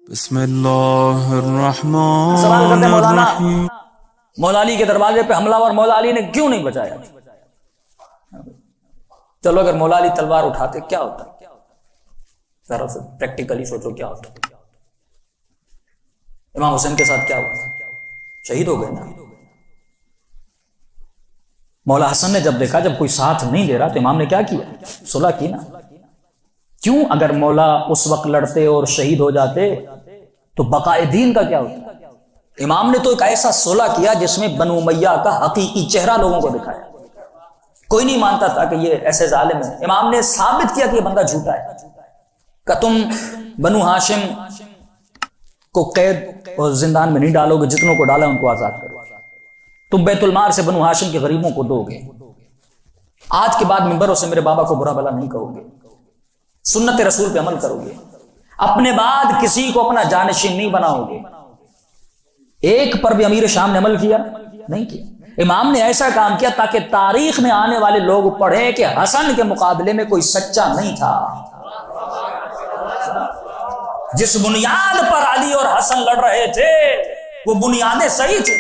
بسم اللہ الرحمن سوال کرتے ہیں مولانا، الرحیم۔ مولا علی کے دروازے پہ حملہ اور مولا علی نے کیوں نہیں بچایا؟ چلو اگر مولا علی تلوار اٹھاتے کیا ہوتا؟ ذرا سے پریکٹیکلی سوچو کیا ہوتا؟ امام حسین کے ساتھ کیا ہوا؟ شہید ہو گئے نا۔ مولا حسن نے جب دیکھا جب کوئی ساتھ نہیں دے رہا تو امام نے کیا کیا؟ صلح کی نا۔ کیوں؟ اگر مولا اس وقت لڑتے اور شہید ہو جاتے تو بقائے دین کا کیا ہوتا؟ امام نے تو ایک ایسا صلح کیا جس میں بنو امیہ کا حقیقی چہرہ لوگوں کو دکھایا۔ کوئی نہیں مانتا تھا کہ یہ ایسے ظالم ہے، امام نے ثابت کیا کہ یہ بندہ جھوٹا ہے۔ کہ تم بنو ہاشم کو قید اور زندان میں نہیں ڈالو گے، جتنوں کو ڈالا ان کو آزاد کرو۔ تم بیت المال سے بنو ہاشم کے غریبوں کو دو گے۔ آج کے بعد ممبروں سے میرے بابا کو برا بھلا نہیں کہو گے، سنت رسول پہ عمل کرو گے، اپنے بعد کسی کو اپنا جانشین نہیں بناؤ گے۔ ایک پر بھی امیر شام نے عمل کیا نہیں کیا۔ امام نے ایسا کام کیا تاکہ تاریخ میں آنے والے لوگ پڑھیں کہ حسن کے مقابلے میں کوئی سچا نہیں تھا۔ جس بنیاد پر علی اور حسن لڑ رہے تھے وہ بنیادیں صحیح تھیں،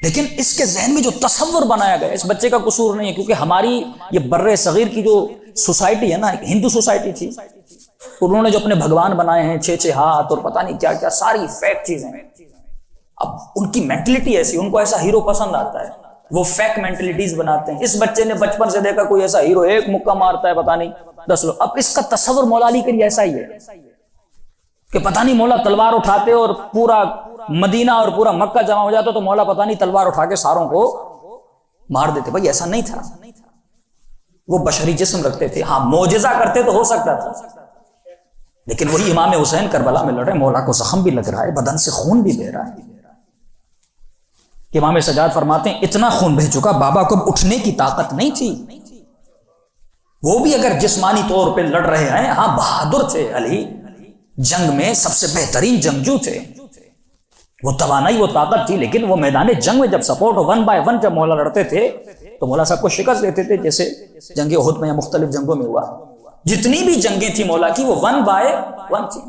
لیکن اس کے ذہن میں جو تصور بنایا گیا، اس بچے کا قصور نہیں ہے، کیونکہ ہماری یہ بر صغیر کی جو سوسائٹی ہے نا، ہندو سوسائٹی تھی، انہوں نے جو اپنے بھگوان بنائے ہیں 6 ہاتھ اور پتہ نہیں کیا کیا، ساری فیک چیزیں ہیں۔ اب ان کی مینٹلٹی ایسی، ان کو ایسا ہیرو پسند آتا ہے، وہ فیک مینٹلٹیز بناتے ہیں۔ اس بچے نے بچپن سے دیکھا کوئی ایسا ہیرو ایک مکہ مارتا ہے پتہ نہیں 10 لوگ، اب اس کا تصور مولا علی کے لیے ایسا ہی ہے کہ پتہ نہیں مولا تلوار اٹھاتے اور پورا مدینہ اور پورا مکہ جمع ہو جاتا تو مولا پتہ نہیں تلوار اٹھا کے ساروں کو مار دیتے۔ بھائی ایسا نہیں تھا، وہ بشری جسم رکھتے تھے۔ ہاں معجزہ کرتے تو ہو سکتا تھا، لیکن وہی امام حسین کربلا میں لڑے، مولا کو زخم بھی لگ رہا ہے، بدن سے خون بھی بہ رہا ہے۔ کہ امام سجاد فرماتے ہیں اتنا خون بہ چکا بابا کو اٹھنے کی طاقت نہیں تھی، وہ بھی اگر جسمانی طور پہ لڑ رہے ہیں۔ ہاں بہادر تھے علی، جنگ میں سب سے بہترین جنگجو تھے، وہ توانائی وہ طاقت تھی، لیکن وہ میدان جنگ میں جب سپورٹ 1 بائی 1 جب مولا لڑتے تھے تو مولا صاحب کو شکست دیتے تھے، جیسے جنگ احد میں یا مختلف جنگوں میں ہوا۔ جتنی بھی جنگیں تھی مولا کی وہ 1 بائی 1 تھی،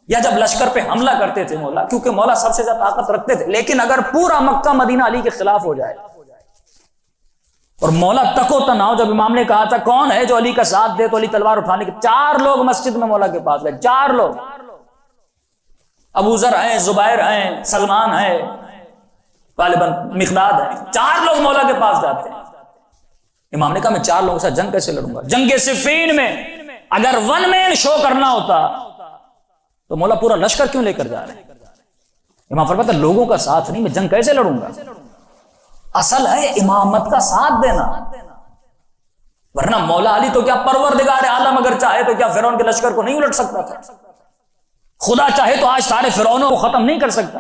یا جب لشکر پہ حملہ کرتے تھے مولا، کیونکہ مولا سب سے زیادہ طاقت رکھتے تھے۔ لیکن اگر پورا مکہ مدینہ علی کے خلاف ہو جائے اور مولا تکو تنہا ہو، جب امام نے کہا تھا کون ہے جو علی کا ساتھ دے تو علی تلوار اٹھانے کے 4 لوگ مسجد میں مولا کے پاس گئے، 4 لوگ، ابو ذر ہیں، زبیر ہیں، سلمان ہیں، غالباً مقداد ہیں، 4 لوگ مولا کے پاس جاتے ہیں۔ امام نے کہا میں 4 لوگوں سے جنگ کیسے لڑوں گا؟ جنگ صفین میں اگر 1 مین شو کرنا ہوتا تو مولا پورا لشکر کیوں لے کر جا رہے ہیں؟ امام فرماتا لوگوں کا ساتھ نہیں، میں جنگ کیسے لڑوں گا؟ اصل ہے امامت کا ساتھ دینا، ورنہ مولا علی تو کیا پروردگار عالم اگر چاہے تو کیا فرعون کے لشکر کو نہیں الٹ سکتا تھا؟ خدا چاہے تو آج سارے فرعونوں کو ختم نہیں کر سکتا۔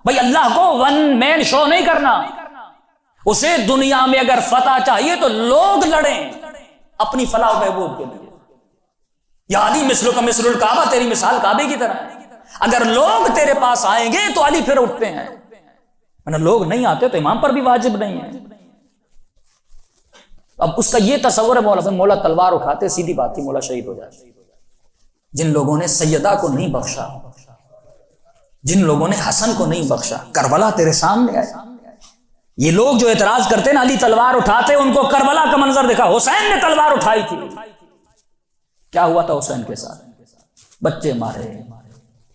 بھائی اللہ کو 1 مین شو نہیں کرنا، اسے دنیا میں اگر فتح چاہیے تو لوگ لڑیں اپنی فلاح و بہبود کے لیے۔ یا علی مثل کا مثل الکعبہ، تیری مثال کعبے کی طرح ہے۔ اگر لوگ تیرے پاس آئیں گے تو علی پھر اٹھتے ہیں، ورنہ لوگ نہیں آتے تو امام پر بھی واجب نہیں ہے۔ اب اس کا یہ تصور ہے مولا تلوار اٹھاتے، سیدھی بات تھی مولا شہید ہو جاتے۔ جن لوگوں نے سیدہ کو نہیں بخشا، جن لوگوں نے حسن کو نہیں بخشا، کربلا تیرے سامنے آیا۔ یہ لوگ جو اعتراض کرتے نا علی تلوار اٹھاتے، ان کو کربلا کا منظر دکھا، حسین نے تلوار اٹھائی تھی، کیا ہوا تھا حسین کے ساتھ؟ بچے مارے،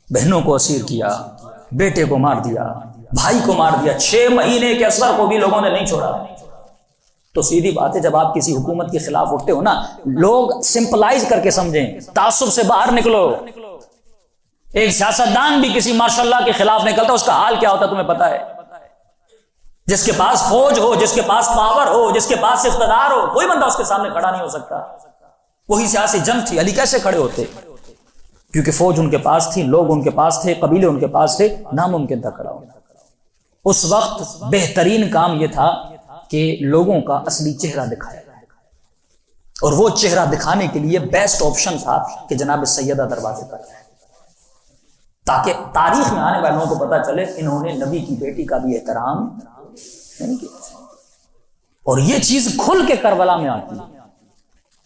بہنوں کو اسیر کیا، بیٹے کو مار دیا، بھائی کو مار دیا، 6 مہینے کے اصغر کو بھی لوگوں نے نہیں چھوڑا۔ تو سیدھی بات ہے جب آپ کسی حکومت کے خلاف اٹھتے ہو نا، لوگ سمپلائز کر کے سمجھیں، تعصب سے باہر نکلو۔ ایک سیاستدان بھی کسی ماشاء اللہ کے خلاف نکلتا، اس کا حال کیا ہوتا تمہیں پتا ہے؟ جس کے پاس فوج ہو، جس کے پاس پاور ہو، جس کے پاس اقتدار ہو، کوئی بندہ اس کے سامنے کھڑا نہیں ہو سکتا۔ وہی سیاسی جنگ تھی، علی کیسے کھڑے ہوتے؟ کیونکہ فوج ان کے پاس تھی، لوگ ان کے پاس تھے، قبیلے ان کے پاس تھے، ناممکن تھا کھڑا ہونا۔ اس وقت بہترین کام یہ تھا کہ لوگوں کا اصلی چہرہ دکھایا جائے، اور وہ چہرہ دکھانے کے لیے بیسٹ آپشن تھا کہ جناب سیدہ دروازے پر جائے، تاکہ تاریخ میں آنے والوں کو پتا چلے انہوں نے نبی کی بیٹی کا بھی احترام نہیں کیا۔ اور یہ چیز کھل کے کربلا میں آتی ہے۔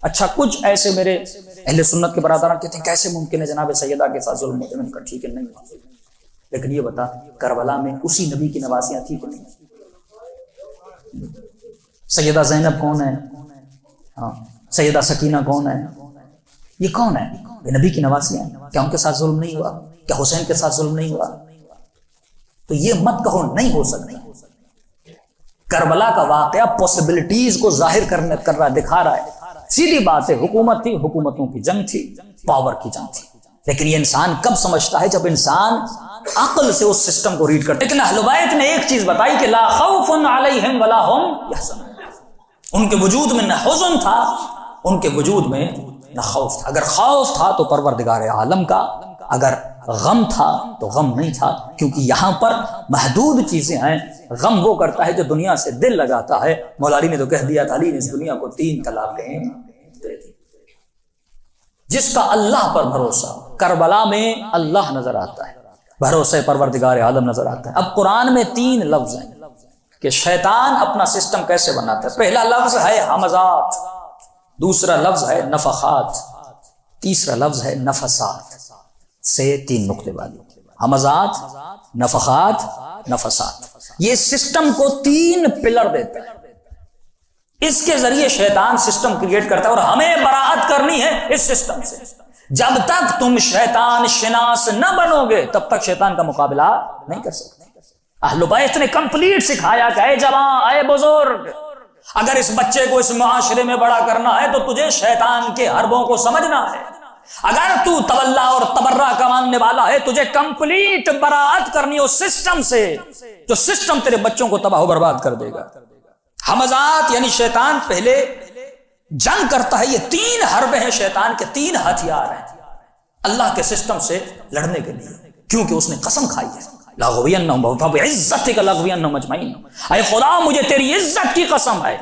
اچھا کچھ ایسے میرے اہل سنت کے برادران کہتے ہیں کیسے ممکن ہے جناب سیدہ کے ساتھ ظلم ہوتے؟ میں نے کہا ٹھیک ہے نہیں ہوا، لیکن یہ بتا کربلا میں اسی نبی کی نواسیاں تھی کہ نہیں؟ سیدہ زینب کون ہے؟ ہاں سیدہ سکینہ کون ہے؟ یہ کون ہے؟ یہ نبی کی نواسیاں ہیں۔ کیا ان کے ساتھ ظلم نہیں ہوا؟ کیا حسین کے ساتھ ظلم نہیں ہوا؟ تو یہ مت کہو نہیں ہو سکتا۔ کربلا کا واقعہ پاسبلٹیز کو ظاہر کر رہا دکھا رہا ہے۔ سیدھی بات ہے، حکومت تھی، حکومتوں کی جنگ تھی، پاور کی جنگ تھی، لیکن یہ انسان کب سمجھتا ہے؟ جب انسان عقل سے اس سسٹم کو ریڈ کرتا ہے۔ لیکن اہل بیت نے ایک چیز بتائی کہ لا خوف علیہم ولا هم یحزنون، ان کے وجود میں نہ حزن تھا، ان کے وجود میں نہ خوف تھا۔ اگر خوف تھا تو پروردگار عالم کا، اگر غم تھا تو غم نہیں تھا، کیونکہ یہاں پر محدود چیزیں ہیں۔ غم وہ کرتا ہے جو دنیا سے دل لگاتا ہے۔ مولا علی نے تو کہہ دیا تھا، علی نے اس دنیا کو 3 طلاقیں دے دی۔ جس کا اللہ پر بھروسہ، کربلا میں اللہ نظر آتا ہے، بھروسے پروردگار عالم نظر آتا ہے۔ اب قرآن میں 3 لفظ ہیں کہ شیطان اپنا سسٹم کیسے بناتا ہے۔ پہلا لفظ ہے حمزات، دوسرا لفظ ہے نفخات، تیسرا لفظ ہے نفسات، سے 3 نقطے والی، حمزات، نفخات، نفسات۔ یہ سسٹم کو 3 پلر دیتا ہے، اس کے ذریعے شیطان سسٹم کریٹ کرتا ہے، اور ہمیں براءت کرنی ہے اس سسٹم سے۔ جب تک تم شیطان شناس نہ بنو گے تب تک شیطان کا مقابلہ نہیں کر سکتے۔ اہل بیت نے کمپلیٹ سکھایا کہ اے جوان، اے بزرگ، اگر اس بچے کو اس معاشرے میں بڑا کرنا ہے تو تجھے شیطان کے حربوں کو سمجھنا ہے۔ اگر تو تولا اور تبرہ کا ماننے والا ہے، تجھے کمپلیٹ براءت کرنی اس سسٹم سے جو سسٹم تیرے بچوں کو تباہ و برباد کر دے گا۔ حمزات یعنی شیطان پہلے جنگ کرتا ہے، یہ 3 حربیں ہیں شیطان کے، 3 ہتھیار ہیں اللہ کے سسٹم سے لڑنے کے لیے، کیونکہ اس نے قسم کھائی ہے لاغوینہم فبعزتک لاغوینہم اجمعین، اے خدا مجھے تیری عزت کی قسم ہے۔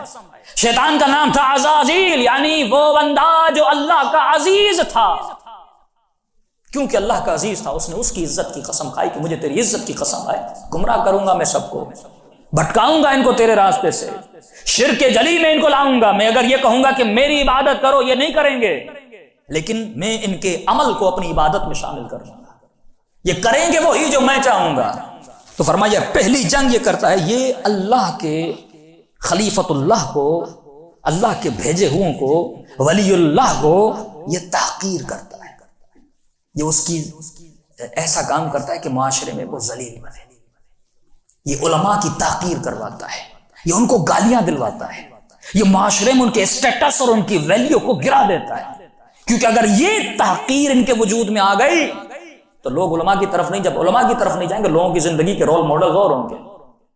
شیطان کا نام تھا عزازیل، یعنی وہ بندہ جو اللہ کا عزیز تھا، کیونکہ اللہ کا عزیز تھا اس نے اس کی عزت کی قسم کھائی کہ مجھے تیری عزت کی قسم ہے، گمراہ کروں گا میں سب کو، بھٹکاؤں گا ان کو تیرے راستے سے، شرک جلی میں ان کو لاؤں گا۔ میں اگر یہ کہوں گا کہ میری عبادت کرو، یہ نہیں کریں گے، لیکن میں ان کے عمل کو اپنی عبادت میں شامل کر دوں گا، یہ کریں گے وہی جو میں چاہوں گا۔ تو فرمایا پہلی جنگ یہ کرتا ہے، یہ اللہ کے خلیفت اللہ کو، اللہ کے بھیجے ہوں کو، ولی اللہ کو یہ تحقیر کرتا ہے، یہ اس کی ایسا کام کرتا ہے کہ معاشرے میں وہ ذلیل بنے، یہ علماء کی تحقیر کرواتا ہے، یہ ان کو گالیاں دلواتا ہے، یہ معاشرے میں ان کے اسٹیٹس اور ان کی ویلیو کو گرا دیتا ہے، کیونکہ اگر یہ تحقیر ان کے وجود میں آ گئی تو لوگ علماء کی طرف نہیں، جب علماء کی طرف نہیں جائیں گے لوگوں کی زندگی کے رول ماڈل اور ہوں گے۔